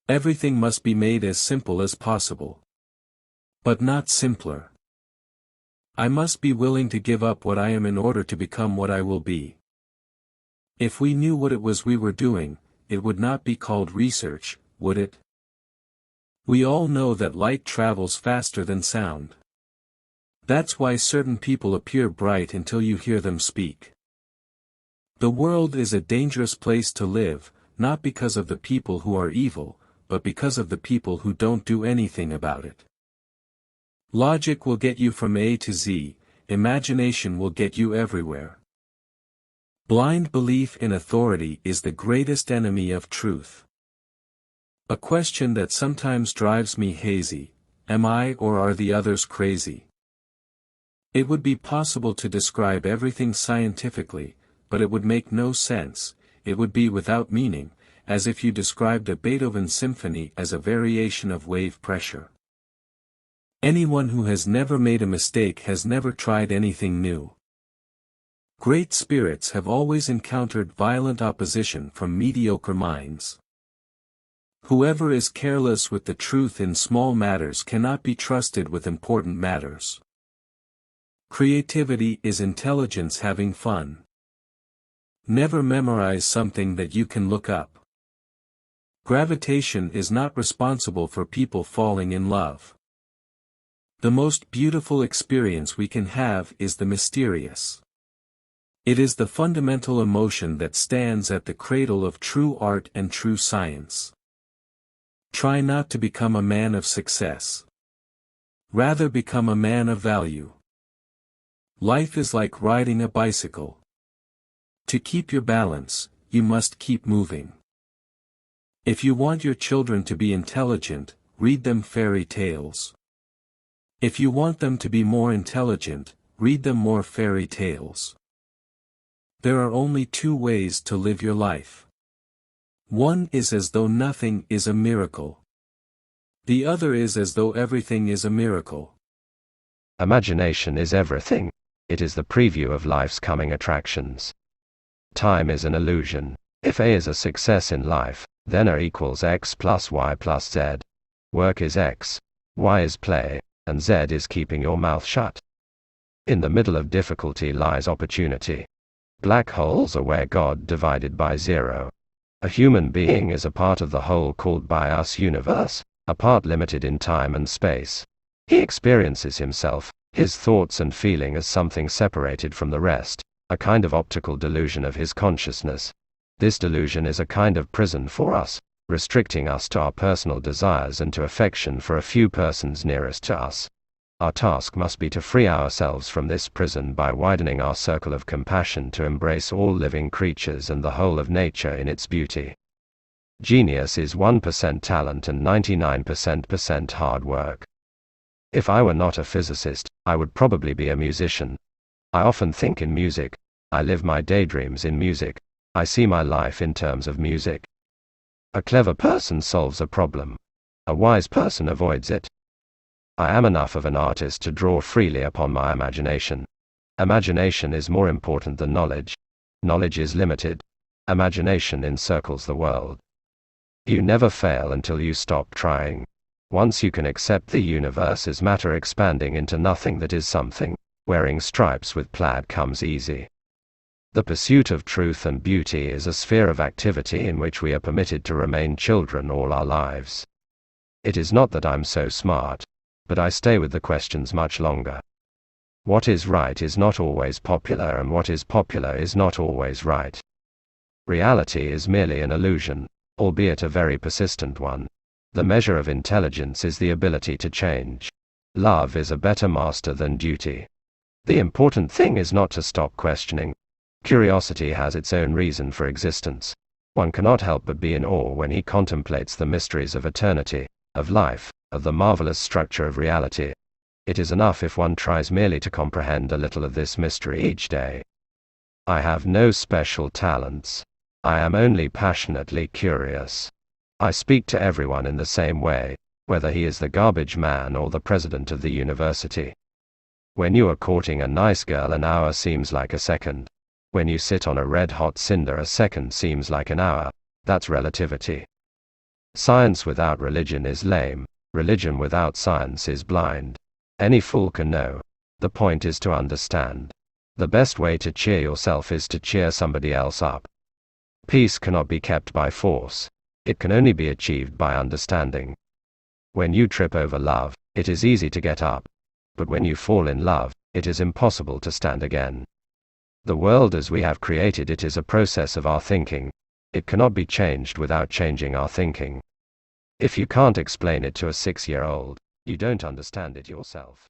Everything must be made as simple as possible. But not simpler. I must be willing to give up what I am in order to become what I will be. If we knew what it was we were doing, it would not be called research, would it? We all know that light travels faster than sound. That's why certain people appear bright until you hear them speak. The world is a dangerous place to live, not because of the people who are evil, but because of the people who don't do anything about it. Logic will get you from A to Z, imagination will get you everywhere. Blind belief in authority is the greatest enemy of truth. A question that sometimes drives me hazy: am I or are the others crazy? It would be possible to describe everything scientifically, but it would make no sense, it would be without meaning, as if you described a Beethoven symphony as a variation of wave pressure. Anyone who has never made a mistake has never tried anything new. Great spirits have always encountered violent opposition from mediocre minds. Whoever is careless with the truth in small matters cannot be trusted with important matters. Creativity is intelligence having fun. Never memorize something that you can look up. Gravitation is not responsible for people falling in love. The most beautiful experience we can have is the mysterious. It is the fundamental emotion that stands at the cradle of true art and true science. Try not to become a man of success. Rather become a man of value. Life is like riding a bicycle. To keep your balance, you must keep moving. If you want your children to be intelligent, read them fairy tales. If you want them to be more intelligent, read them more fairy tales. There are only two ways to live your life. One is as though nothing is a miracle. The other is as though everything is a miracle. Imagination is everything. It is the preview of life's coming attractions. Time is an illusion. If A is a success in life, then A equals X plus Y plus Z. Work is X, Y is play, and Z is keeping your mouth shut. In the middle of difficulty lies opportunity. Black holes are where God divided by zero. A human being is a part of the whole called by us universe, a part limited in time and space. He experiences himself, his thoughts and feeling as something separated from the rest, a kind of optical delusion of his consciousness. This delusion is a kind of prison for us, restricting us to our personal desires and to affection for a few persons nearest to us. Our task must be to free ourselves from this prison by widening our circle of compassion to embrace all living creatures and the whole of nature in its beauty. Genius is 1% talent and 99% hard work. If I were not a physicist, I would probably be a musician. I often think in music. I live my daydreams in music. I see my life in terms of music. A clever person solves a problem. A wise person avoids it. I am enough of an artist to draw freely upon my imagination. Imagination is more important than knowledge. Knowledge is limited. Imagination encircles the world. You never fail until you stop trying. Once you can accept the universe as matter expanding into nothing that is something, wearing stripes with plaid comes easy. The pursuit of truth and beauty is a sphere of activity in which we are permitted to remain children all our lives. It is not that I'm so smart, but I stay with the questions much longer. What is right is not always popular, and what is popular is not always right. Reality is merely an illusion, albeit a very persistent one. The measure of intelligence is the ability to change. Love is a better master than duty. The important thing is not to stop questioning. Curiosity has its own reason for existence. One cannot help but be in awe when he contemplates the mysteries of eternity, of life, of the marvelous structure of reality. It is enough if one tries merely to comprehend a little of this mystery each day. I have no special talents. I am only passionately curious. I speak to everyone in the same way, whether he is the garbage man or the president of the university. When you are courting a nice girl, an hour seems like a second. When you sit on a red-hot cinder, a second seems like an hour. That's relativity. Science without religion is lame, religion without science is blind. Any fool can know. The point is to understand. The best way to cheer yourself is to cheer somebody else up. Peace cannot be kept by force. It can only be achieved by understanding. When you trip over love, it is easy to get up. But when you fall in love, it is impossible to stand again. The world as we have created it is a process of our thinking. It cannot be changed without changing our thinking. If you can't explain it to a 6-year-old, you don't understand it yourself.